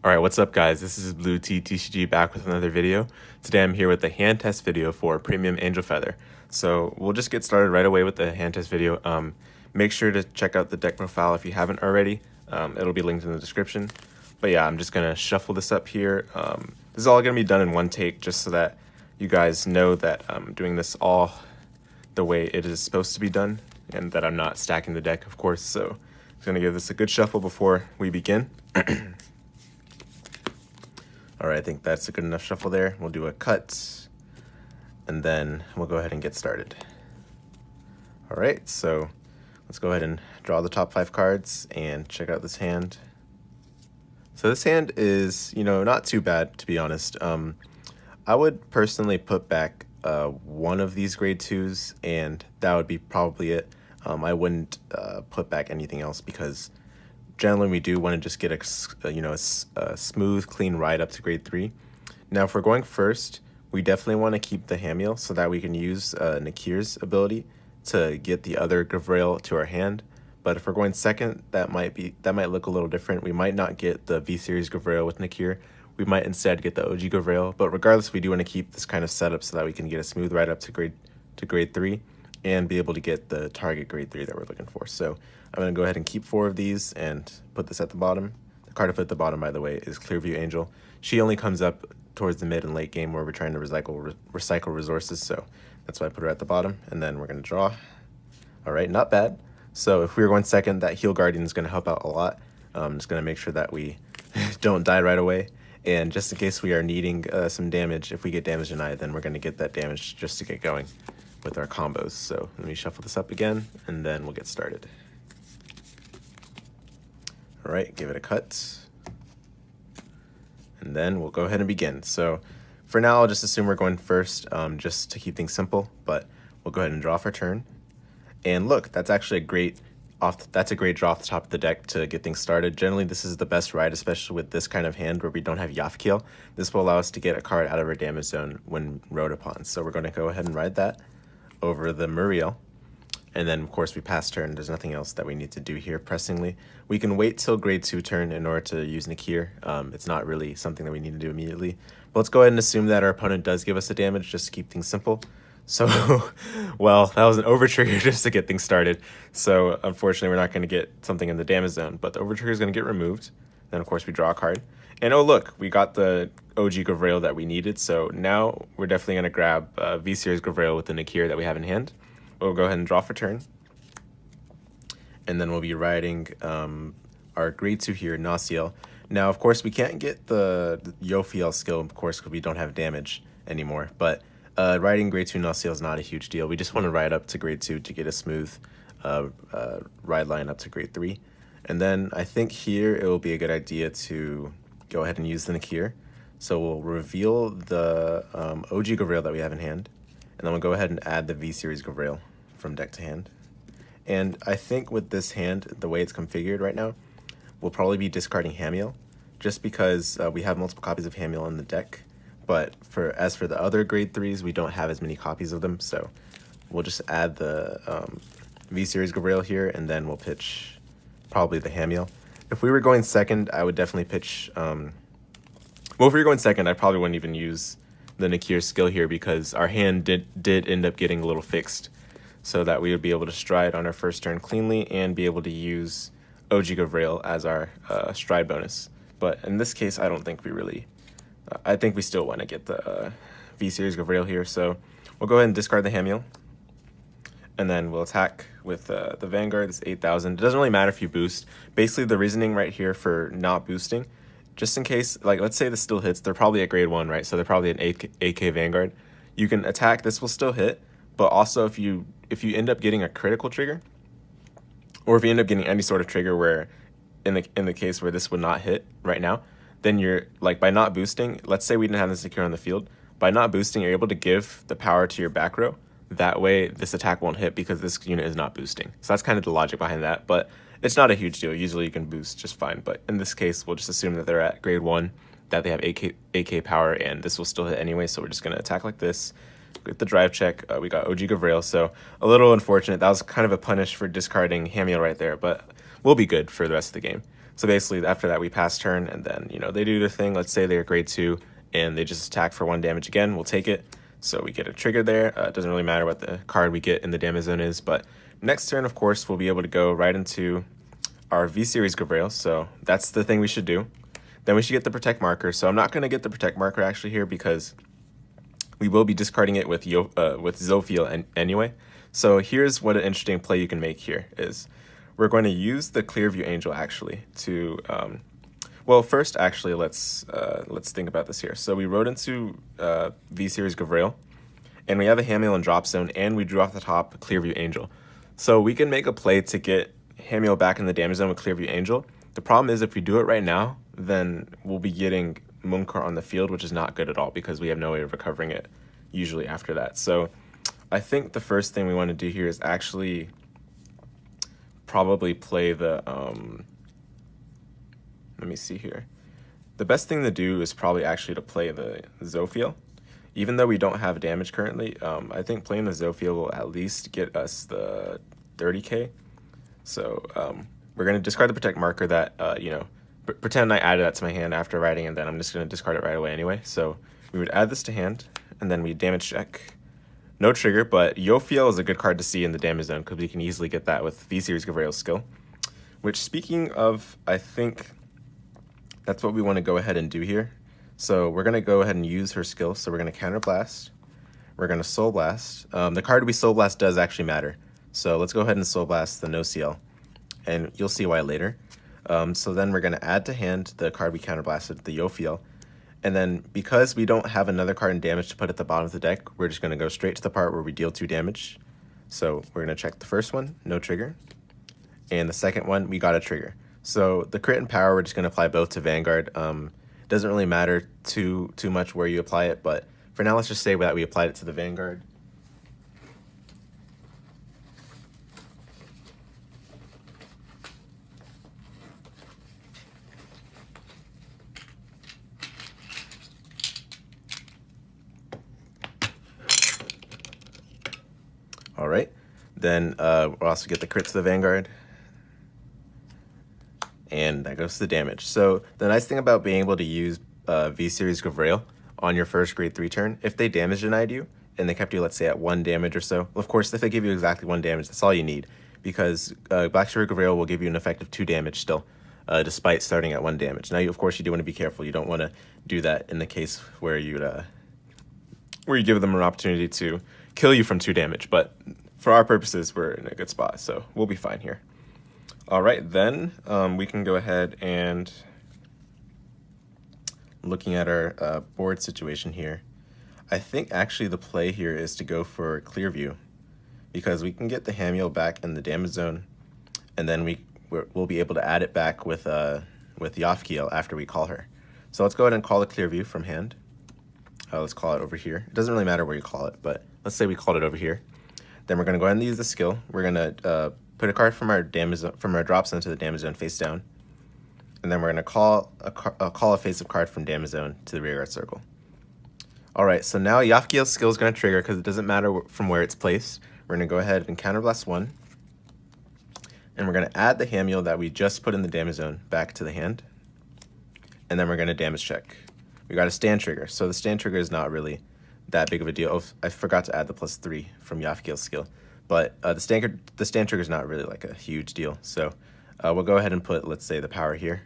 Alright, what's up guys? This is bluetea-TCG back with another video. Today I'm here with the hand test video for Premium Angel Feather. So we'll just get started right away with the hand test video. Make sure to check out the deck profile if you haven't already. It'll be linked in the description. But yeah, I'm just going to shuffle this up here. This is all going to be done in one take just so that you guys know that I'm doing this all the way it is supposed to be done and that I'm not stacking the deck, of course. So I'm going to give this a good shuffle before we begin. Alright, I think that's a good enough shuffle there. We'll do a cut, and then we'll go ahead and get started. Alright, so let's go ahead and draw the top 5 cards and check out this hand. So this hand is, not too bad, to be honest. I would personally put back one of these grade 2s, and that would be probably it. I wouldn't put back anything else because generally we do want to just get a smooth, clean ride up to grade 3. Now, if we're going first, we definitely want to keep the Hamiel so that we can use Nakir's ability to get the other Gavrail to our hand. But if we're going second, that might look a little different. We might not get the V Series Gavrail with Nakir. We might instead get the OG Gavrail. But regardless, we do want to keep this kind of setup so that we can get a smooth ride up to grade 3 and be able to get the target grade 3 that we're looking for. So I'm going to go ahead and keep 4 of these and put this at the bottom. The card to put at the bottom, by the way, is Clearview Angel. She only comes up towards the mid and late game where we're trying to recycle resources, so that's why I put her at the bottom. And then we're going to draw. All right, not bad. So if we were going second, that Heal Guardian is going to help out a lot. I'm just going to make sure that we don't die right away. And just in case we are needing some damage, if we get damage denied, then we're going to get that damage just to get going with our combos. So let me shuffle this up again, and then we'll get started. All right, give it a cut. And then we'll go ahead and begin. So for now, I'll just assume we're going first, just to keep things simple, but we'll go ahead and draw for turn. And look, that's actually a great draw off the top of the deck to get things started. Generally, this is the best ride, especially with this kind of hand where we don't have Japhkiel. This will allow us to get a card out of our damage zone when rode upon. So we're going to go ahead and ride that over the Muriel. And then, of course, we pass turn. There's nothing else that we need to do here pressingly. We can wait till grade 2 turn in order to use Nakir. It's not really something that we need to do immediately. But let's go ahead and assume that our opponent does give us a damage just to keep things simple. So, well, that was an overtrigger just to get things started. So, unfortunately, we're not going to get something in the damage zone. But the overtrigger is going to get removed. Then, of course, we draw a card. And oh, look, we got the OG Gavrail that we needed. So now we're definitely going to grab V Series Gavrail with the Nakir that we have in hand. We'll go ahead and draw for turn. And then we'll be riding our grade 2 here, Zophiel. Now, of course, we can't get the Jophiel skill, of course, because we don't have damage anymore. But riding grade 2 Zophiel is not a huge deal. We just want to ride up to grade 2 to get a smooth ride line up to grade 3. And then I think here it will be a good idea to go ahead and use the Nakir. So we'll reveal the OG Gavrail that we have in hand. And then we'll go ahead and add the V Series Gavrail from deck to hand. And I think with this hand, the way it's configured right now, we'll probably be discarding Hamiel, just because we have multiple copies of Hamiel in the deck. But as for the other grade 3s, we don't have as many copies of them, so we'll just add the V Series Gavrail here, and then we'll pitch probably the Hamiel. If we were going second, I would definitely pitch... well, if we were going second, I probably wouldn't even use the Nakir skill here because our hand did end up getting a little fixed, so that we would be able to stride on our first turn cleanly and be able to use OG Gavrail as our stride bonus. But in this case, I don't think we really... I think we still want to get the V Series Gavrail here, so we'll go ahead and discard the Hamiel. And then we'll attack with the Vanguard, this 8,000. It doesn't really matter if you boost. Basically, the reasoning right here for not boosting, just in case, like, let's say this still hits, they're probably at grade 1, right? So they're probably an 8K Vanguard. You can attack, this will still hit, but also if you end up getting a critical trigger, or if you end up getting any sort of trigger where, in the case where this would not hit right now, then you're, like, by not boosting, let's say we didn't have this Nakir on the field, by not boosting, you're able to give the power to your back row. That way, this attack won't hit because this unit is not boosting. So that's kind of the logic behind that, but it's not a huge deal. Usually you can boost just fine, but in this case, we'll just assume that they're at grade 1, that they have 8K power, and this will still hit anyway, so we're just going to attack like this. With the drive check, we got OG Gavrail, so a little unfortunate. That was kind of a punish for discarding Hamiel right there, but we'll be good for the rest of the game. So basically, after that, we pass turn, and then, you know, they do their thing. Let's say they're grade 2, and they just attack for 1 damage again. We'll take it. So we get a trigger there. It doesn't really matter what the card we get in the damage zone is, but next turn, of course, we'll be able to go right into our V Series Gavrail. So that's the thing we should do. Then we should get the Protect marker. So I'm not going to get the Protect marker actually here because we will be discarding it with Zophiel anyway. So here's what an interesting play you can make here is we're going to use the Clearview Angel actually to well, first actually let's think about this here. So we rode into V Series Gavrail, and we have a Hamiel in drop zone, and we drew off the top Clearview Angel. So we can make a play to get Hamiel back in the damage zone with Clearview Angel. The problem is if we do it right now, then we'll be getting Munkar on the field, which is not good at all because we have no way of recovering it usually after that. So I think the first thing we want to do here is actually probably play the let me see here. The best thing to do is probably actually to play the Zophiel. Even though we don't have damage currently, I think playing the Zophiel will at least get us the 30k. So we're going to discard the Protect marker that, you know, pretend I added that to my hand after writing, and then I'm just going to discard it right away anyway. So we would add this to hand, and then we damage check. No trigger, but Jophiel is a good card to see in the damage zone because we can easily get that with V Series Gavrail's skill. Which, speaking of, I think that's what we want to go ahead and do here. So we're going to go ahead and use her skill. So we're going to Counterblast. We're going to Soul Blast. The card we Soul Blast does actually matter. So let's go ahead and Soul Blast the No-CL. And you'll see why later. So then we're going to add to hand the card we Counterblasted, the Jophiel. And then because we don't have another card in damage to put at the bottom of the deck, we're just going to go straight to the part where we deal 2 damage. So we're going to check the first one, no trigger. And the second one, we got a trigger. So the crit and power, we're just going to apply both to Vanguard. Doesn't really matter too much where you apply it, but for now, let's just say that we applied it to the Vanguard. All right, then we'll also get the crit to the Vanguard. And that goes to the damage. So the nice thing about being able to use V Series Gavrail on your first grade 3 turn, if they damage denied you and they kept you, let's say, at 1 damage or so, of course, if they give you exactly 1 damage, that's all you need, because Black Seraph Gavrail will give you an effective 2 damage still, despite starting at 1 damage. Now, of course, you do want to be careful. You don't want to do that in the case where you give them an opportunity to kill you from 2 damage. But for our purposes, we're in a good spot, so we'll be fine here. All right, then we can go ahead and looking at our board situation here. I think actually the play here is to go for Clearview because we can get the Hamiel back in the damage zone, and then we'll be able to add it back with Japhkiel after we call her. So let's go ahead and call the Clearview from hand. Let's call it over here. It doesn't really matter where you call it, but let's say we called it over here. Then we're going to go ahead and use the skill. We're going to put a card from our drop zone to the damage zone face down, and then we're going to call a face-up card from damage zone to the rearguard circle. All right, so now Japhkiel's skill is going to trigger because it doesn't matter from where it's placed. We're going to go ahead and Counterblast 1, and we're going to add the Hamiel that we just put in the damage zone back to the hand, and then we're going to damage check. We got a stand trigger, so the stand trigger is not really that big of a deal. Oh, I forgot to add the +3 from Japhkiel's skill, but the stand trigger is not really like a huge deal. So we'll go ahead and put, let's say, the power here,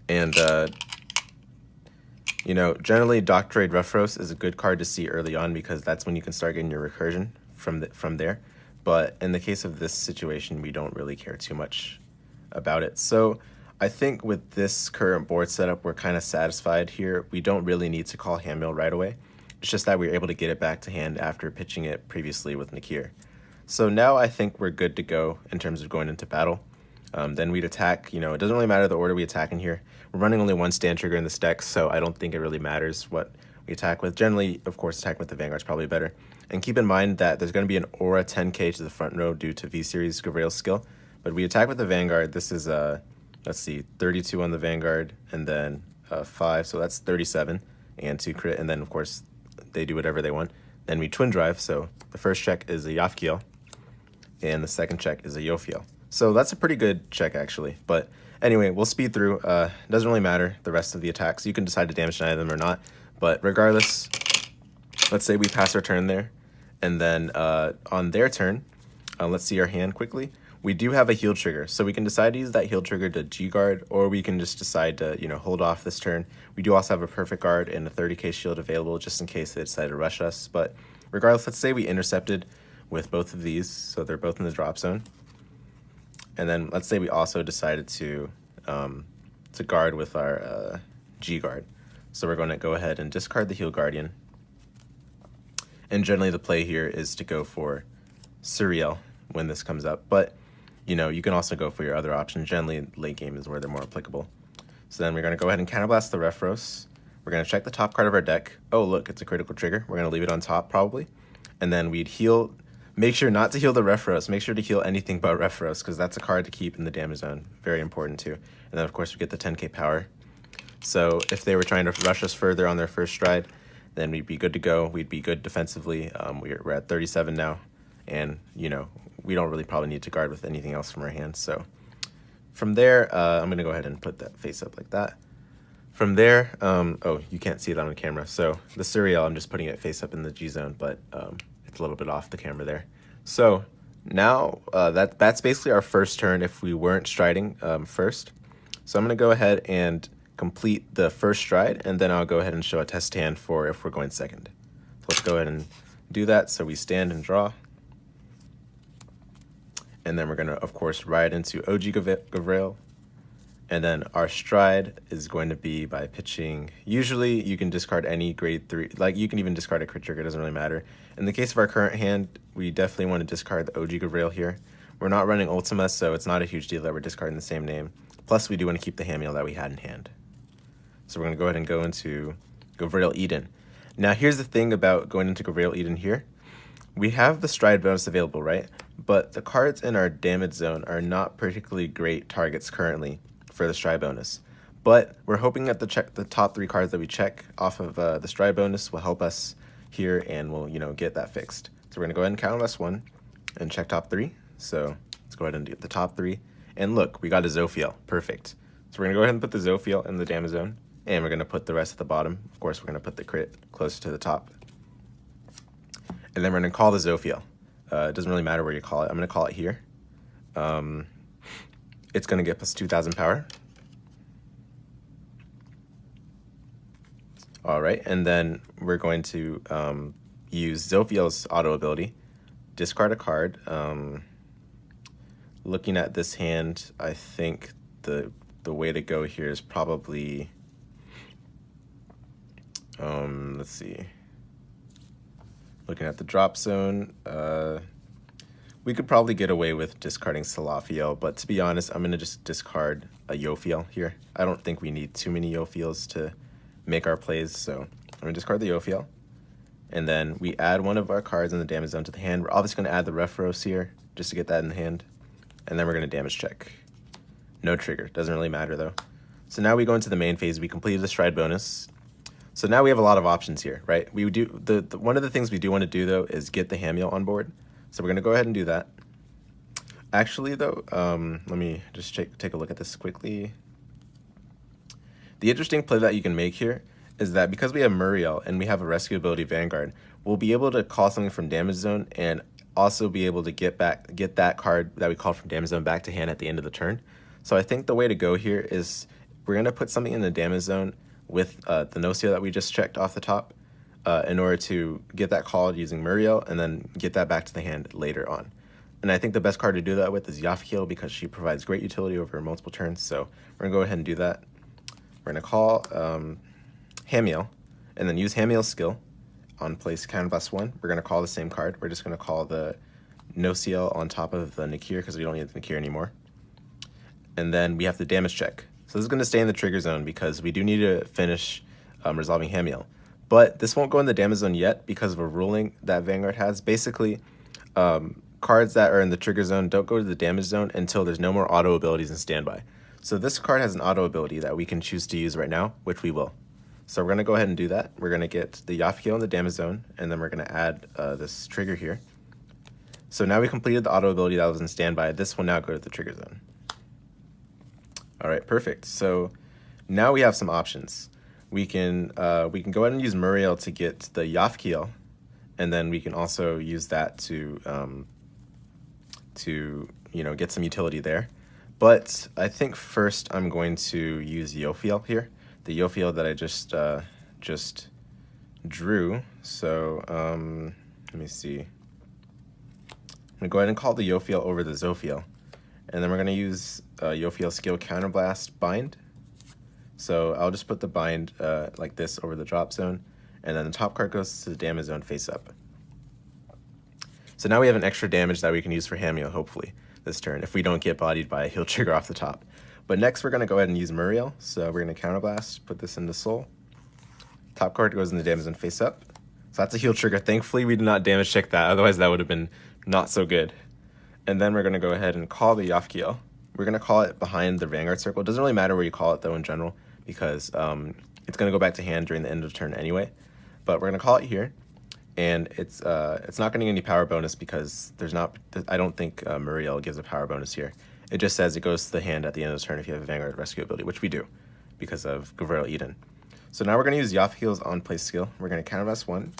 and you know, generally Doctorate Ruffros is a good card to see early on because that's when you can start getting your recursion from there. But in the case of this situation, we don't really care too much about it. So I think with this current board setup, we're kind of satisfied here. We don't really need to call Hamiel right away. It's just that we were able to get it back to hand after pitching it previously with Nakir. So now I think we're good to go in terms of going into battle. Then we'd attack, you know, it doesn't really matter the order we attack in here. We're running only 1 stand trigger in this deck, so I don't think it really matters what we attack with. Generally, of course, attacking with the Vanguard is probably better. And keep in mind that there's going to be an aura 10k to the front row due to V Series Gavrail's skill. But we attack with the Vanguard. This is, let's see, 32 on the Vanguard, and then 5, so that's 37, and 2 crit, and then, of course, they do whatever they want. Then we twin drive, so the first check is a Japhkiel, and the second check is a Jophiel. So that's a pretty good check, actually. But anyway, we'll speed through. Doesn't really matter the rest of the attacks. You can decide to damage deny them or not. But regardless, let's say we pass our turn there. And then on their turn, let's see our hand quickly. We do have a heal trigger, so we can decide to use that heal trigger to G-guard, or we can just decide to, hold off this turn. We do also have a perfect guard and a 30k shield available just in case they decide to rush us. But regardless, let's say we intercepted with both of these, so they're both in the drop zone. And then let's say we also decided to guard with our G-guard. So we're going to go ahead and discard the heal guardian. And generally the play here is to go for Zophiel when this comes up, but you can also go for your other option. Generally, late game is where they're more applicable. So then we're going to go ahead and counterblast the Refros. We're going to check the top card of our deck. Oh, look, it's a critical trigger. We're going to leave it on top, probably. And then we'd heal. Make sure not to heal the Refros. Make sure to heal anything but Refros, because that's a card to keep in the damage zone. Very important, too. And then, of course, we get the 10k power. So if they were trying to rush us further on their first stride, then we'd be good to go. We'd be good defensively. We're at 37 now. And, we don't really probably need to guard with anything else from our hands. So from there, I'm going to go ahead and put that face up like that. From there, oh, you can't see that on camera. So the Zophiel, I'm just putting it face up in the G zone, but it's a little bit off the camera there. So now that's basically our first turn if we weren't striding first. So I'm going to go ahead and complete the first stride, and then I'll go ahead and show a test hand for if we're going second. So let's go ahead and do that. So we stand and draw. And then we're going to, of course, ride into OG Gavrail. And then our stride is going to be by pitching. Usually you can discard any grade 3. Like, you can even discard a crit trigger. It doesn't really matter. In the case of our current hand, we definitely want to discard the OG Gavrail here. We're not running Ultima, so it's not a huge deal that we're discarding the same name. Plus, we do want to keep the Hamiel that we had in hand. So we're going to go ahead and go into Gavrail Eden. Now, here's the thing about going into Gavrail Eden here. We have the stride bonus available, right? But the cards in our damage zone are not particularly great targets currently for the stride bonus. But we're hoping that the top 3 cards that we check off of the stride bonus will help us here, and we'll get that fixed. So we're gonna go ahead and count us 1 and check top 3. So let's go ahead and get the top 3. And look, we got a Zophiel. Perfect. So we're gonna go ahead and put the Zophiel in the damage zone, and we're gonna put the rest at the bottom. Of course, we're gonna put the crit closer to the top. And then we're going to call the Zophiel. It doesn't really matter where you call it. I'm going to call it here. It's going to get plus 2,000 power. All right, and then we're going to use Zophiel's auto ability, discard a card. Looking at this hand, I think the way to go here is probably, let's see. Looking at the drop zone, we could probably get away with discarding Zophiel, but to be honest, I'm going to just discard a Jophiel here. I don't think we need too many Jophiels to make our plays, so I'm going to discard the Jophiel. And then we add one of our cards in the damage zone to the hand. We're obviously going to add the Refros here, just to get that in the hand. And then we're going to damage check. No trigger. Doesn't really matter, though. So now we go into the main phase. We completed the stride bonus. So now we have a lot of options here, right? We do one of the things we do want to do, though, is get the Hamiel on board. So we're going to go ahead and do that. Actually, though, let me just take a look at this quickly. The interesting play that you can make here is that because we have Muriel and we have a rescue ability Vanguard, we'll be able to call something from damage zone and also be able to get that card that we called from damage zone back to hand at the end of the turn. So I think the way to go here is we're going to put something in the damage zone with the Zophiel that we just checked off the top in order to get that called using Muriel and then get that back to the hand later on. And I think the best card to do that with is Japhkiel because she provides great utility over multiple turns. So we're going to go ahead and do that. We're going to call Hamiel and then use Hamiel's skill on place canvas 1. We're going to call the same card. We're just going to call the Zophiel on top of the Nakir because we don't need the Nakir anymore. And then we have the damage check. So this is going to stay in the trigger zone because we do need to finish resolving Hamiel. But this won't go in the damage zone yet because of a ruling that Vanguard has. Basically, cards that are in the trigger zone don't go to the damage zone until there's no more auto abilities in standby. So this card has an auto ability that we can choose to use right now, which we will. So we're going to go ahead and do that. We're going to get the Japhkiel in the damage zone, and then we're going to add this trigger here. So now we completed the auto ability that was in standby. This will now go to the trigger zone. All right, perfect. So now we have some options. We can go ahead and use Muriel to get the Japhkiel, and then we can also use that to get some utility there. But I think first I'm going to use Jophiel here, the Jophiel that I just drew. So let me see. I'm gonna go ahead and call the Jophiel over the Zophiel, and then we're gonna use Jophiel skill Counterblast Bind. So I'll just put the bind like this over the drop zone, and then the top card goes to the damage zone face up. So now we have an extra damage that we can use for Hamiel, hopefully, this turn, if we don't get bodied by a heal trigger off the top. But next we're going to go ahead and use Muriel. So we're going to Counterblast, put this into Soul. Top card goes in the damage zone face up. So that's a heal trigger. Thankfully we did not damage check that, otherwise that would have been not so good. And then we're going to go ahead and call the Japhkiel. We're going to call it behind the Vanguard circle. It doesn't really matter where you call it though in general, because it's going to go back to hand during the end of turn anyway. But we're going to call it here, and it's not going to get any power bonus because I don't think Muriel gives a power bonus here. It just says it goes to the hand at the end of the turn if you have a Vanguard rescue ability, which we do because of Gavrail Eden. So now we're going to use Jophiel's on play skill. We're going to Counterblast 1.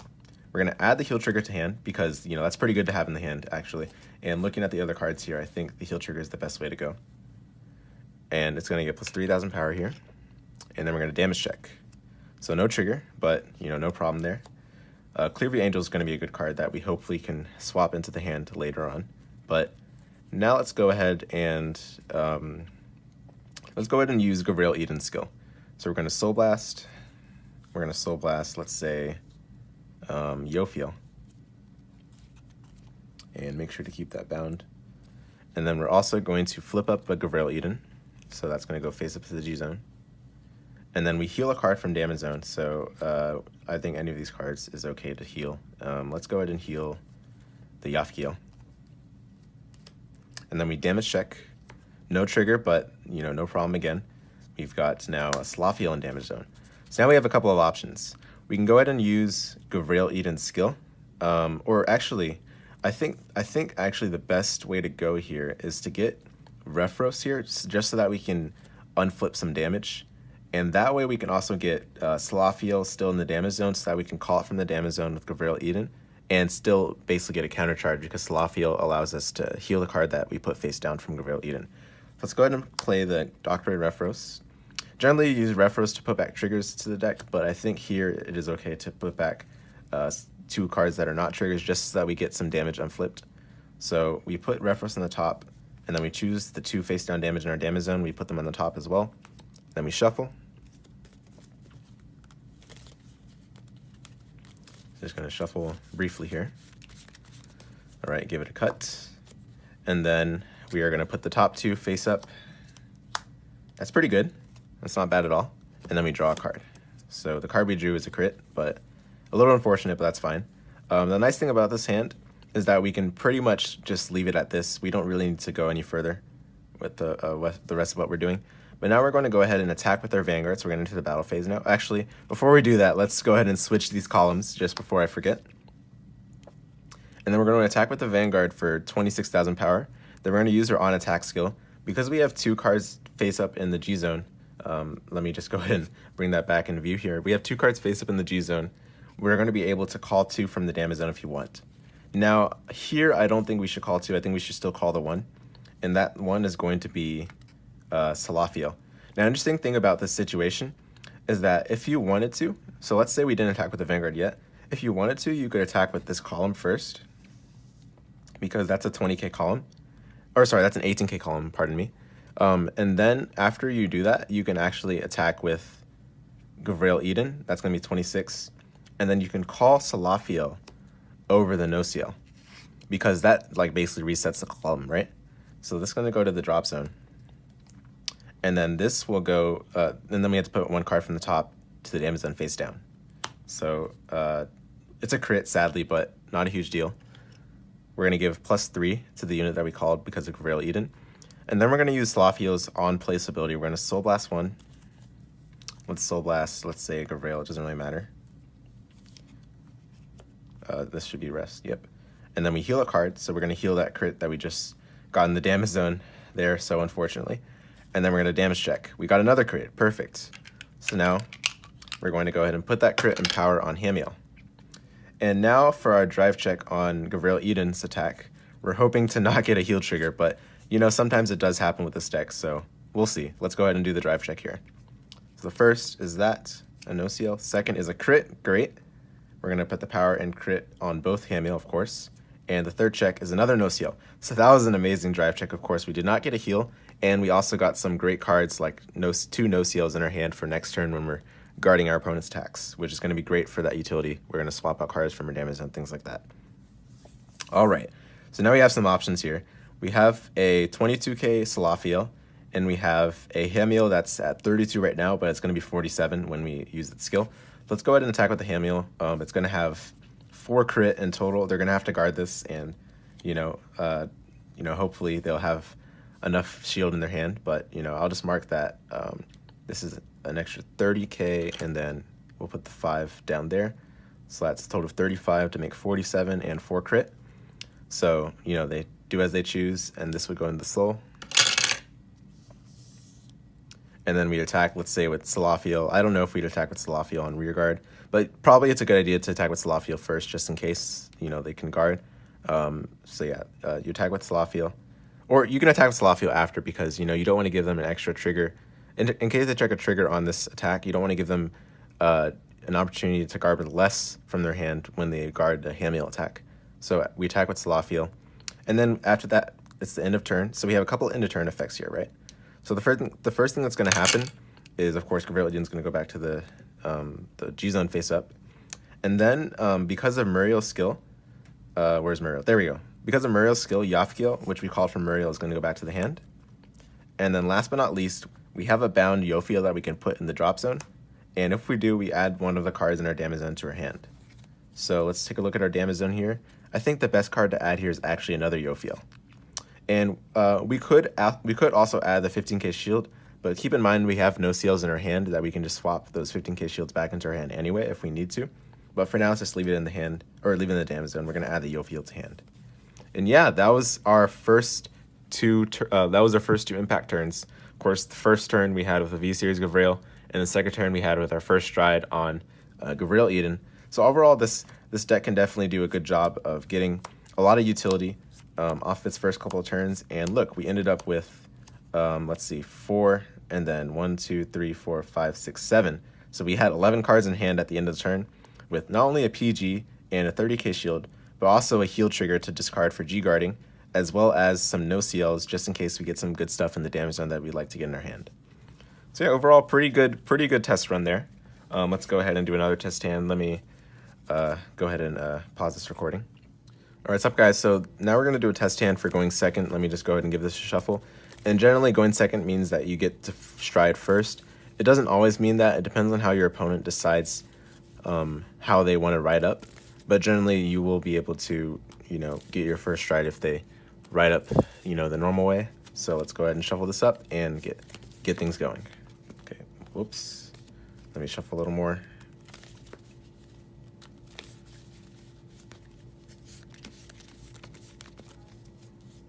We're going to add the heal trigger to hand because that's pretty good to have in the hand actually. And looking at the other cards here, I think the heal trigger is the best way to go. And it's going to get plus 3,000 power here. And then we're going to damage check. So no trigger, but no problem there. Clearview Angel is going to be a good card that we hopefully can swap into the hand later on. But now let's go ahead and use Gavrail Eden's skill. So we're going to Soul Blast. We're going to Soul Blast, let's say, Jophiel. And make sure to keep that bound. And then we're also going to flip up a Gavrail Eden. So that's going to go face up to the G zone. And then we heal a card from damage zone. So I think any of these cards is okay to heal. Let's go ahead and heal the Japhkiel. And then we damage check. No trigger, but no problem again. We've got now a Zophiel in damage zone. So now we have a couple of options. We can go ahead and use Gavrail Eden's skill. Or actually, I think actually the best way to go here is to get Refros here, just so that we can unflip some damage. And that way we can also get Zophiel still in the damage zone, so that we can call it from the damage zone with Gavrail Eden and still basically get a counter charge, because Zophiel allows us to heal the card that we put face down from Gavrail Eden. Let's go ahead and play the Doctorate Refros. Generally you use Refros to put back triggers to the deck, but I think here it is okay to put back 2 cards that are not triggers, just so that we get some damage unflipped. So we put Refros on the top, and then we choose the 2 face down damage in our damage zone. We put them on the top as well. Then we shuffle. Just going to shuffle briefly here. All right, give it a cut. And then we are going to put the top 2 face up. That's pretty good. That's not bad at all. And then we draw a card. So the card we drew is a crit, but a little unfortunate, but that's fine. The nice thing about this hand is that we can pretty much just leave it at this. We don't really need to go any further with the rest of what we're doing. But now we're going to go ahead and attack with our Vanguard. So we're getting into the battle phase now. Actually, before we do that, let's go ahead and switch these columns just before I forget. And then we're going to attack with the Vanguard for 26,000 power. Then we're going to use our on attack skill. Because we have 2 cards face up in the G zone, let me just go ahead and bring that back into view here. We have 2 cards face up in the G zone. We're going to be able to call 2 from the damage zone if you want. Now, here I don't think we should call 2. I think we should still call the 1. And that 1 is going to be Zophiel. Now, interesting thing about this situation is that if you wanted to, so let's say we didn't attack with the Vanguard yet. If you wanted to, you could attack with this column first, because that's a 20k column. Or sorry, that's an 18k column, pardon me. And then after you do that, you can actually attack with Gavrail Eden. That's going to be 26. And then you can call Zophiel over the Nociel, because that basically resets the column, right? So this is going to go to the drop zone. And then this will go, and then we have to put 1 card from the top to the damage zone face down. So it's a crit, sadly, but not a huge deal. We're going to give +3 to the unit that we called because of Gavrail Eden. And then we're going to use Zophiel's on-place ability. We're going to Soul Blast 1. Let's Soul Blast, let's say Gavrail, it doesn't really matter. This should be rest, yep. and then we heal a card. So we're going to heal that crit that we just got in the damage zone there, so unfortunately. And then we're going to damage check. We got another crit. Perfect. So now we're going to go ahead and put that crit and power on Hamiel. And now for our drive check on Gavrail Eden's attack. We're hoping to not get a heal trigger, but you know, sometimes it does happen with this deck, so we'll see. Let's go ahead and do the drive check here. So the first is that, a no-seal. Second is a crit. Great. We're going to put the power and crit on both Hamiel, of course. And the third check is another no-seal. So that was an amazing drive check, of course. We did not get a heal, and we also got some great cards like two no-seals in our hand for next turn when we're guarding our opponent's attacks, which is going to be great for that utility. We're going to swap out cards from our damage and things like that. All right, so now we have some options here. We have a 22k Zophiel, and we have a Hamiel that's at 32 right now, but it's going to be 47 when we use its skill. Let's go ahead and attack with the Hamiel. It's going to have 4 crit in total. They're going to have to guard this, and hopefully they'll have enough shield in their hand. But I'll just mark that this is an extra 30k, and then we'll put the 5 down there. So that's a total of 35 to make 47 and 4 crit. So they do as they choose, and this would go in the soul. And then we attack, let's say, with Zophiel. I don't know if we'd attack with Zophiel on rear guard, but probably it's a good idea to attack with Zophiel first, just in case, they can guard. You attack with Zophiel. Or you can attack with Zophiel after, because, you don't want to give them an extra trigger. In case they check a trigger on this attack, you don't want to give them an opportunity to guard with less from their hand when they guard the Hamiel attack. So we attack with Zophiel. And then after that, it's the end of turn. So we have a couple end of turn effects here, right? So the first thing that's going to happen is, of course, Gavrail Eden is going to go back to the G-Zone face up. And then because of Muriel's skill, where's Muriel? There we go. Because of Muriel's skill, Japhkiel, which we called from Muriel, is going to go back to the hand. And then last but not least, we have a bound Jophiel that we can put in the drop zone. And if we do, we add one of the cards in our damage zone to our hand. So let's take a look at our damage zone here. I think the best card to add here is actually another Jophiel. And we could also add the 15k shield, but keep in mind we have no seals in our hand that we can just swap those 15k shields back into our hand anyway if we need to. But for now, let's just leave it in the hand, or leave it in the damage zone. We're going to add the Jophiel to hand. And yeah, that was our first two impact turns. Of course, the first turn we had with the V Series Gavrail, and the second turn we had with our first stride on Gavrail Eden. So overall, this deck can definitely do a good job of getting a lot of utility off its first couple of turns. And look, we ended up with, 4, and then 1, 2, 3, 4, 5, 6, 7. So we had 11 cards in hand at the end of the turn with not only a PG and a 30k shield, but also a heal trigger to discard for G guarding, as well as some no CLs just in case we get some good stuff in the damage zone that we'd like to get in our hand. So yeah, overall, pretty good test run there. Let's go ahead and do another test hand. Let me go ahead and pause this recording. All right, what's up, guys? So now we're going to do a test hand for going second. Let me just go ahead and give this a shuffle. And generally, going second means that you get to stride first. It doesn't always mean that. It depends on how your opponent decides how they want to ride up. But generally, you will be able to, get your first stride if they ride up, the normal way. So let's go ahead and shuffle this up and get things going. Okay, whoops. Let me shuffle a little more.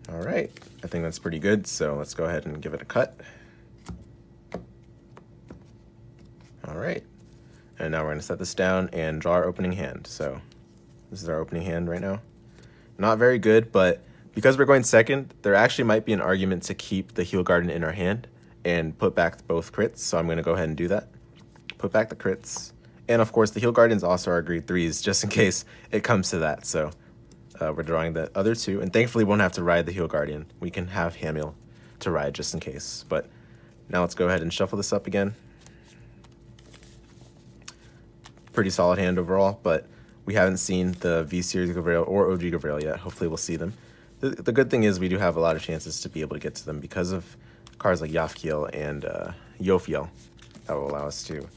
All right, I think that's pretty good, so let's go ahead and give it a cut. All right, and now we're going to set this down and draw our opening hand. So this is our opening hand right now. Not very good, but because we're going second, there actually might be an argument to keep the Heal Garden in our hand and put back both crits, so I'm going to go ahead and do that. Put back the crits. And of course, the Heal Gardens also are grade 3s, just in case it comes to that, so... we're drawing the other two, and thankfully we won't have to ride the Heal Guardian. We can have Hamiel to ride just in case. But now let's go ahead and shuffle this up again. Pretty solid hand overall, but we haven't seen the V Series Gavrail or OG Gavrail yet. Hopefully we'll see them. The good thing is we do have a lot of chances to be able to get to them because of cards like Japhkiel and Jophiel that will allow us to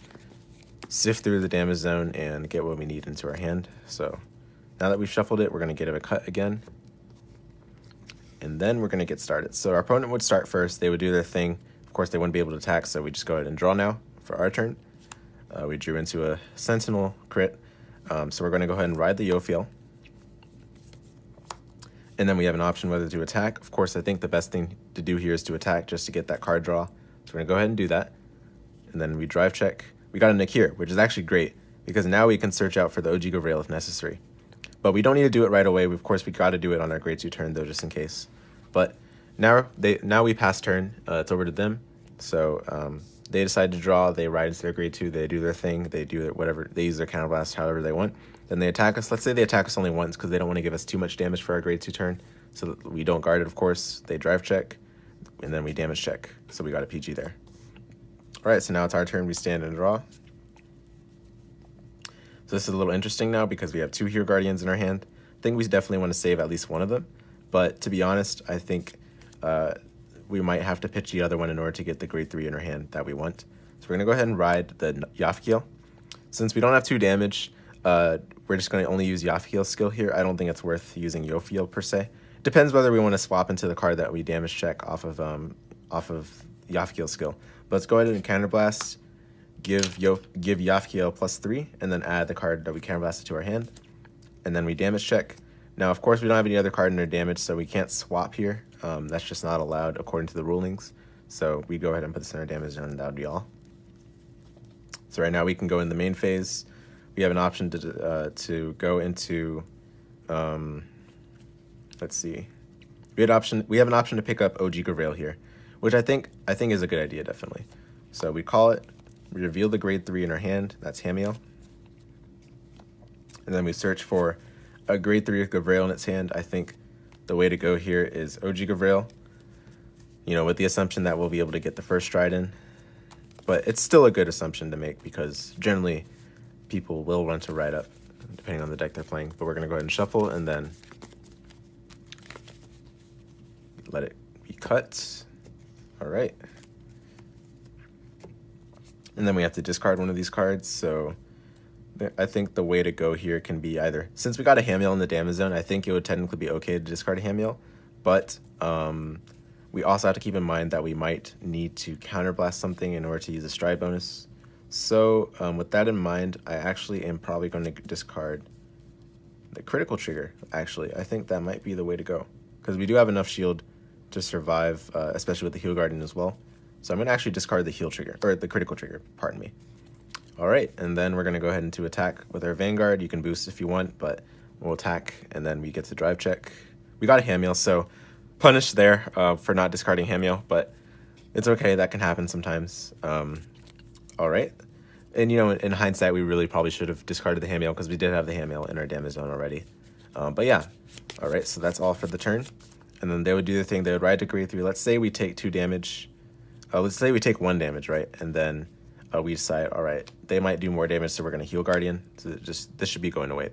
sift through the damage zone and get what we need into our hand. So now that we've shuffled it, we're going to give it a cut again. And then we're going to get started. So our opponent would start first. They would do their thing. Of course, they wouldn't be able to attack, so we just go ahead and draw now for our turn. We drew into a Sentinel crit. So we're going to go ahead and ride the Jophiel. And then we have an option whether to attack. Of course, I think the best thing to do here is to attack just to get that card draw. So we're going to go ahead and do that. And then we drive check. We got a Nakir, which is actually great because now we can search out for the OG Gavrail if necessary. But we don't need to do it right away. Of course, we got to do it on our grade 2 turn, though, just in case. But now we pass turn. It's over to them. So they decide to draw. They ride into their grade 2. They do their thing. They do their whatever. They use their counterblast however they want. Then they attack us. Let's say they attack us only once because they don't want to give us too much damage for our grade 2 turn. So that we don't guard it, of course. They drive check, and then we damage check. So we got a PG there. All right, so now it's our turn. We stand and draw. So this is a little interesting now because we have 2 Hero Guardians in our hand. I think we definitely want to save at least one of them. But to be honest, I think we might have to pitch the other one in order to get the grade 3 in our hand that we want. So we're going to go ahead and ride the Japhkiel. Since we don't have 2 damage, we're just going to only use Japhkiel's skill here. I don't think it's worth using Jophiel per se. Depends whether we want to swap into the card that we damage check off of Japhkiel's skill. But let's go ahead and counterblast, give Japhkiel +3, and then add the card that we counterblasted to our hand. And then we damage check. Now, of course, we don't have any other card in our damage, so we can't swap here. That's just not allowed according to the rulings. So we go ahead and put this in our damage zone, and that would be all. So right now we can go in the main phase. We have an option to go into, let's see. We have an option to pick up OG Gavrail here, which I think is a good idea, definitely. So we call it, we reveal the grade 3 in our hand, that's Hamiel. And then we search for a grade 3 Gavrail in its hand. I think the way to go here is OG Gavrail, with the assumption that we'll be able to get the first stride in. But it's still a good assumption to make because generally people will run to ride up depending on the deck they're playing. But we're going to go ahead and shuffle and then let it be cut. All right. And then we have to discard one of these cards. So I think the way to go here can be either, since we got a Hamiel in the damage zone, I think it would technically be okay to discard a Hamiel. But we also have to keep in mind that we might need to counterblast something in order to use a stride bonus. So with that in mind, I actually am probably going to discard the critical trigger, actually. I think that might be the way to go because we do have enough shield to survive, especially with the heal guardian as well. So I'm going to actually discard the heal trigger, or the critical trigger, pardon me. All right, and then we're going to go ahead into attack with our Vanguard. You can boost if you want, but we'll attack, and then we get to drive check. We got a Hamiel, so punished there for not discarding Hamiel, but it's okay. That can happen sometimes. All right. And, in hindsight, we really probably should have discarded the Hamiel because we did have the Hamiel in our damage zone already. But yeah. All right, so that's all for the turn. And then they would do the thing. They would ride to grade 3. Let's say we take 2 damage. Let's say we take 1 damage, right? And then we decide, all right, they might do more damage, so we're going to heal Guardian. So this should be going away.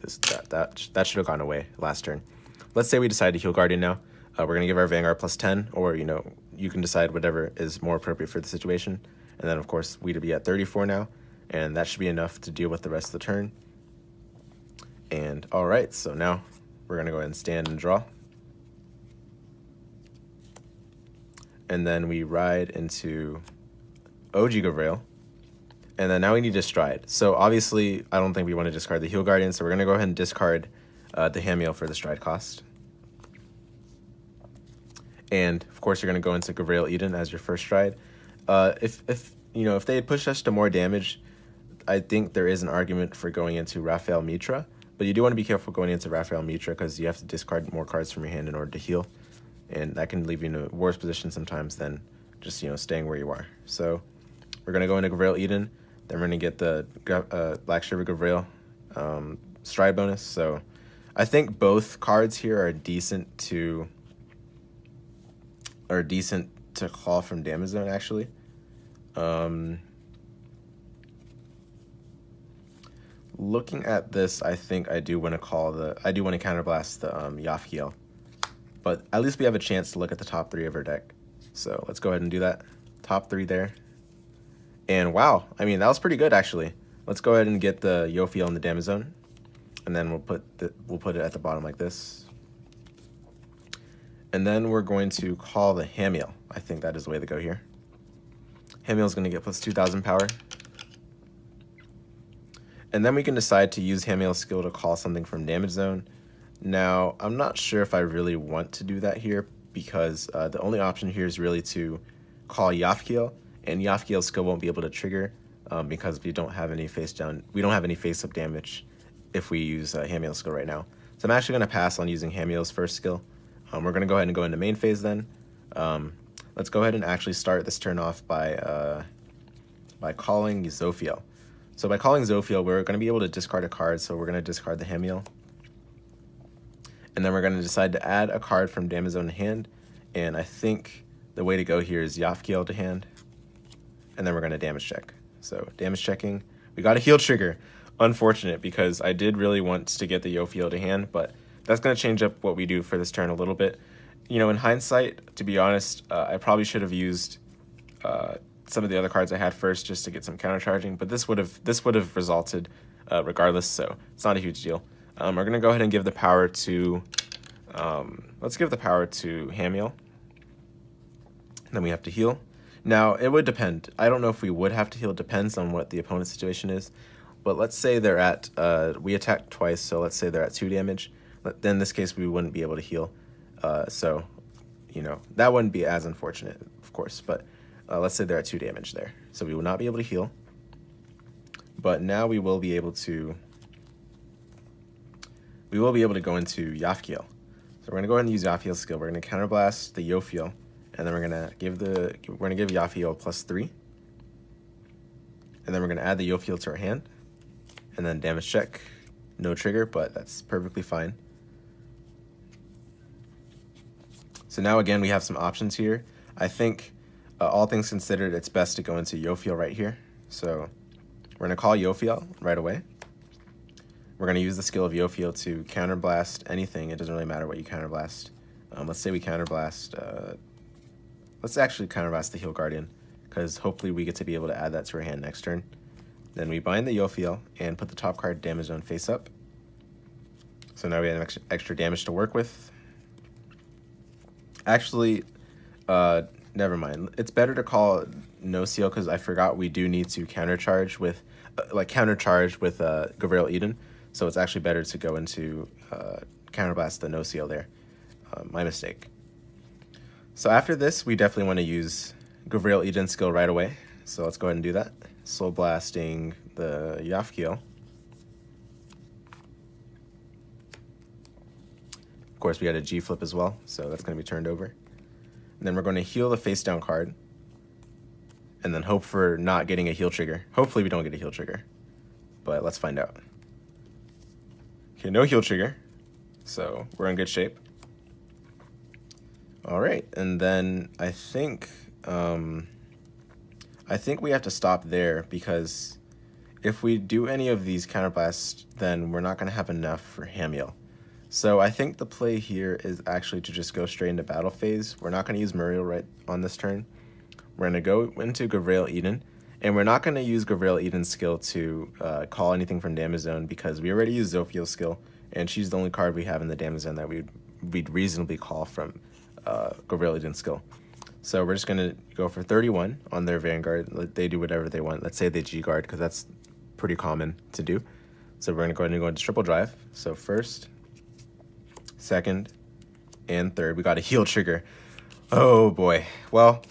That should have gone away last turn. Let's say we decide to heal Guardian now. We're going to give our Vanguard +10, or, you can decide whatever is more appropriate for the situation. And then, of course, we'd be at 34 now, and that should be enough to deal with the rest of the turn. And, all right, so now we're going to go ahead and stand and draw. And then we ride into OG Gavrail. And then now we need to stride. So obviously, I don't think we want to discard the heal guardian, so we're going to go ahead and discard the Hamiel for the stride cost. And of course, you're going to go into Gavrail Eden as your first stride. If they had pushed us to more damage, I think there is an argument for going into Raphael Mitra. But you do want to be careful going into Raphael Mitra because you have to discard more cards from your hand in order to heal. And that can leave you in a worse position sometimes than just, staying where you are. So we're going to go into Gavrail Eden. Then we're going to get the Black Seraph Gavrail stride bonus. So I think both cards here are decent to call from damage zone, actually. Looking at this, I think I do want to counterblast the Japhkiel. But at least we have a chance to look at the top 3 of our deck. So let's go ahead and do that. Top 3 there. And wow, I mean, that was pretty good, actually. Let's go ahead and get the Jophiel in the damage zone. And then we'll put it at the bottom like this. And then we're going to call the Hamiel. I think that is the way to go here. Hamiel's going to get plus 2,000 power. And then we can decide to use Hamiel's skill to call something from damage zone. Now, I'm not sure if I really want to do that here because the only option here is really to call Japhkiel, and Japhkiel's skill won't be able to trigger because we don't have any face-up damage if we use Hamiel's skill right now. So I'm actually going to pass on using Hamiel's first skill. We're going to go ahead and go into main phase then. Let's go ahead and actually start this turn off by calling Zophiel. So by calling Zophiel, we're going to be able to discard a card, so we're going to discard the Hamiel. And then we're going to decide to add a card from damage zone to hand. And I think the way to go here is Japhkiel to hand. And then we're going to damage check. So damage checking. We got a heal trigger. Unfortunate, because I did really want to get the Jophiel to hand, but that's going to change up what we do for this turn a little bit. You know, in hindsight, to be honest, I probably should have used some of the other cards I had first just to get some countercharging, but this would have resulted regardless, so it's not a huge deal. We're going to go ahead and give the power to, let's give the power to Hamiel. Then we have to heal. Now, it would depend. I don't know if we would have to heal. It depends on what the opponent's situation is. But let's say they're at, we attacked twice, so let's say they're at 2 damage. Then in this case, we wouldn't be able to heal. So, you know, that wouldn't be as unfortunate, of course. But let's say they're at 2 damage there. So we will not be able to heal. But now we will be able to go into Japhkiel. So we're going to go ahead and use Jophiel's skill. We're going to counterblast the Jophiel, and then we're going to give Jophiel +3. And then we're going to add the Jophiel to our hand. And then damage check. No trigger, but that's perfectly fine. So now again, we have some options here. I think all things considered, it's best to go into Jophiel right here. So we're going to call Jophiel right away. We're going to use the skill of Jophiel to counterblast anything. It doesn't really matter what you counterblast. Let's say we counterblast... let's actually counterblast the Heal Guardian, because hopefully we get to be able to add that to our hand next turn. Then we bind the Jophiel and put the top card damage zone face up. So now we have extra damage to work with. Actually, never mind. It's better to call no seal because I forgot we do need to countercharge with Gavrail Eden. So it's actually better to go into counterblast the no seal there. My mistake. So after this, we definitely want to use Gavrail Eden skill right away. So let's go ahead and do that. Soul blasting the Japhkiel. Of course, we got a G flip as well, so that's going to be turned over. And then we're going to heal the face down card, and then hope for not getting a heal trigger. Hopefully we don't get a heal trigger, but let's find out. Okay, no heal trigger, so we're in good shape. All right, and then I think we have to stop there because if we do any of these counterblasts, then we're not going to have enough for Hamiel. So I think the play here is actually to just go straight into battle phase. We're not going to use Muriel right on this turn. We're going to go into Gavrail Eden, and we're not going to use Gavrail Eden's skill to call anything from damage zone because we already used Zophiel's skill, and she's the only card we have in the damage zone that we'd reasonably call from Gavrail Eden's skill. So we're just going to go for 31 on their Vanguard. They do whatever they want. Let's say they G-Guard because that's pretty common to do. So we're going to go ahead and go into triple drive. So first, second, and third. We got a heal trigger. Oh boy. Well,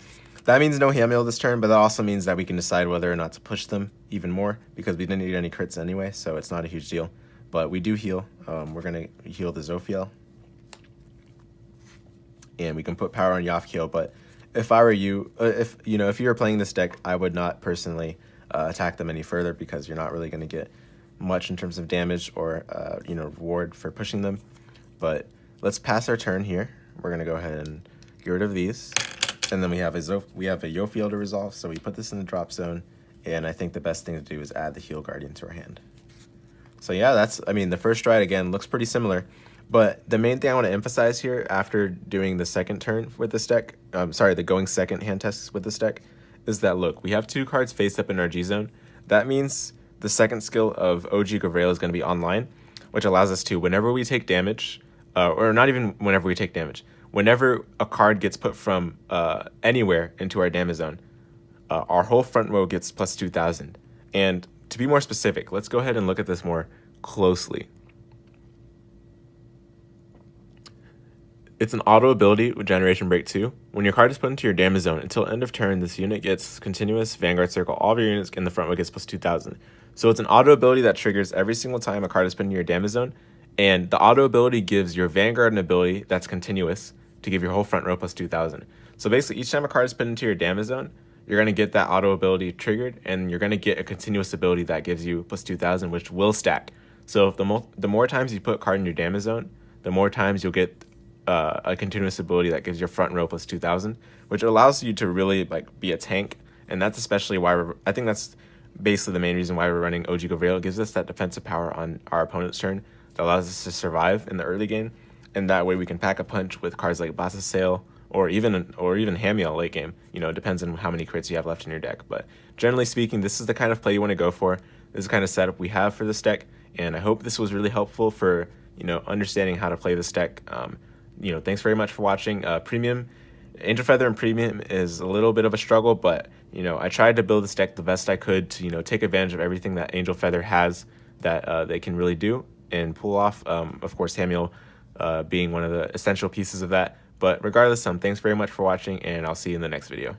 that means no Hamiel this turn, but that also means that we can decide whether or not to push them even more because we didn't need any crits anyway, so it's not a huge deal. But we do heal. We're going to heal the Zophiel. And we can put power on Japhkiel, but if I were you, if you were playing this deck, I would not personally attack them any further because you're not really going to get much in terms of damage or reward for pushing them. But let's pass our turn here. We're going to go ahead and get rid of these. And then we have a Jophiel to resolve, so we put this in the drop zone. And I think the best thing to do is add the Heal Guardian to our hand. So yeah, the first stride, again, looks pretty similar. But the main thing I want to emphasize here after doing the second turn with this deck, the going second hand tests with this deck, is that, look, we have 2 cards face up in our G zone. That means the second skill of OG Gavrail is going to be online, which allows us to, whenever we take damage, or not even whenever we take damage, whenever a card gets put from anywhere into our damage zone, our whole front row gets plus 2,000. And to be more specific, let's go ahead and look at this more closely. It's an auto ability with Generation Break 2. When your card is put into your damage zone, until end of turn, this unit gets continuous Vanguard Circle. All of your units in the front row gets plus 2,000. So it's an auto ability that triggers every single time a card is put into your damage zone. And the auto ability gives your Vanguard an ability that's continuous to give your whole front row plus 2,000. So basically, each time a card is put into your damage zone, you're going to get that auto ability triggered, and you're going to get a continuous ability that gives you plus 2,000, which will stack. So if the more times you put a card in your damage zone, the more times you'll get a continuous ability that gives your front row plus 2,000, which allows you to really like be a tank. And that's especially why I think that's basically the main reason why we're running OG Gavrail. It gives us that defensive power on our opponent's turn that allows us to survive in the early game, and that way we can pack a punch with cards like Basasael or even Hamiel late game. You know, it depends on how many crits you have left in your deck. But generally speaking, this is the kind of play you want to go for. This is the kind of setup we have for this deck, and I hope this was really helpful for understanding how to play this deck. Thanks very much for watching. Premium, Angel Feather and Premium is a little bit of a struggle, but I tried to build this deck the best I could to take advantage of everything that Angel Feather has that they can really do and pull off. Of course, Hamiel being one of the essential pieces of that. But regardless, thanks very much for watching, and I'll see you in the next video.